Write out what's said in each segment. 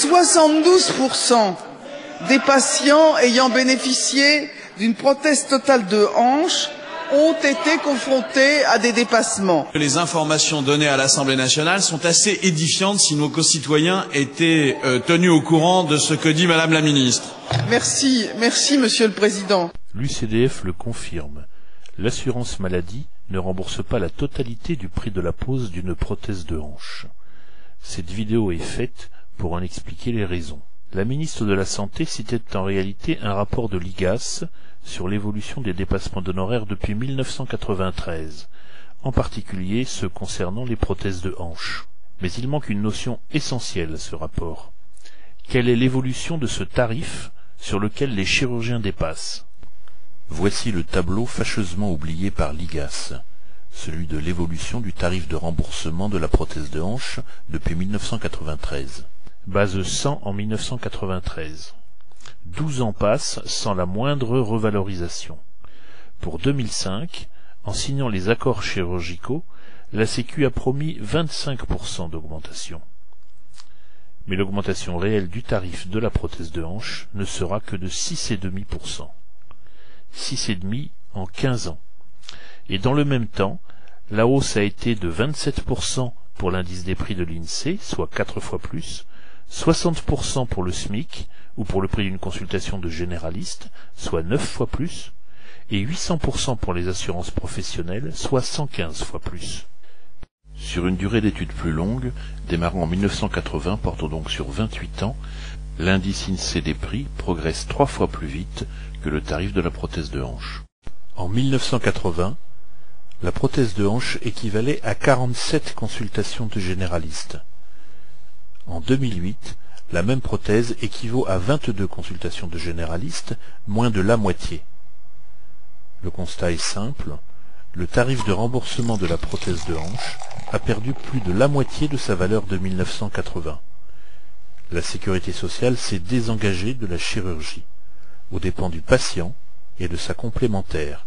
72% des patients ayant bénéficié d'une prothèse totale de hanche ont été confrontés à des dépassements. Les informations données à l'Assemblée nationale sont assez édifiantes si nos concitoyens étaient tenus au courant de ce que dit Madame la ministre. Merci, Monsieur le Président. L'UCDF le confirme. L'assurance maladie ne rembourse pas la totalité du prix de la pose d'une prothèse de hanche. Cette vidéo est faite pour en expliquer les raisons. La ministre de la Santé citait en réalité un rapport de l'IGAS sur l'évolution des dépassements d'honoraires depuis 1993, en particulier ceux concernant les prothèses de hanche. Mais il manque une notion essentielle à ce rapport. Quelle est l'évolution de ce tarif sur lequel les chirurgiens dépassent? Voici le tableau fâcheusement oublié par l'IGAS, celui de l'évolution du tarif de remboursement de la prothèse de hanche depuis 1993. Base 100 en 1993. 12 ans passent sans la moindre revalorisation. Pour 2005, en signant les accords chirurgicaux, la Sécu a promis 25% d'augmentation. Mais l'augmentation réelle du tarif de la prothèse de hanche ne sera que de 6,5%. 6,5% en 15 ans. Et dans le même temps, la hausse a été de 27% pour l'indice des prix de l'INSEE, soit 4 fois plus, 60% pour le SMIC, ou pour le prix d'une consultation de généraliste, soit 9 fois plus, et 800% pour les assurances professionnelles, soit 115 fois plus. Sur une durée d'études plus longue, démarrant en 1980, portant donc sur 28 ans, l'indice INSEE des prix progresse 3 fois plus vite que le tarif de la prothèse de hanche. En 1980, la prothèse de hanche équivalait à 47 consultations de généralistes. En 2008, la même prothèse équivaut à 22 consultations de généralistes, moins de la moitié. Le constat est simple, le tarif de remboursement de la prothèse de hanche a perdu plus de la moitié de sa valeur de 1980. La sécurité sociale s'est désengagée de la chirurgie, aux dépens du patient et de sa complémentaire,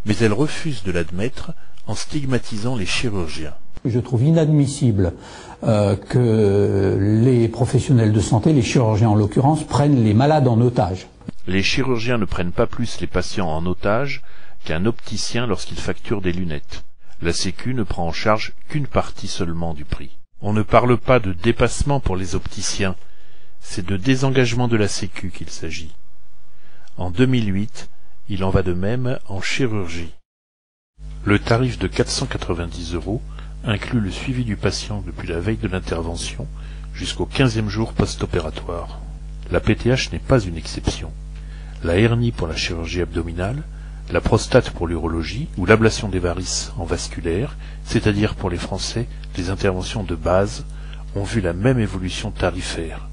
mais elle refuse de l'admettre en stigmatisant les chirurgiens. Je trouve inadmissible que les professionnels de santé, les chirurgiens en l'occurrence, prennent les malades en otage. Les chirurgiens ne prennent pas plus les patients en otage qu'un opticien lorsqu'il facture des lunettes. La Sécu ne prend en charge qu'une partie seulement du prix. On ne parle pas de dépassement pour les opticiens, c'est de désengagement de la Sécu qu'il s'agit. En 2008, il en va de même en chirurgie. Le tarif de 490 € inclut le suivi du patient depuis la veille de l'intervention jusqu'au 15e jour post-opératoire. La PTH n'est pas une exception. La hernie pour la chirurgie abdominale, la prostate pour l'urologie ou l'ablation des varices en vasculaire, c'est-à-dire pour les Français, les interventions de base, ont vu la même évolution tarifaire,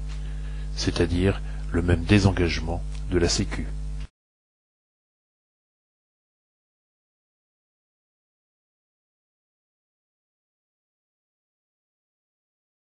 c'est-à-dire le même désengagement de la Sécu.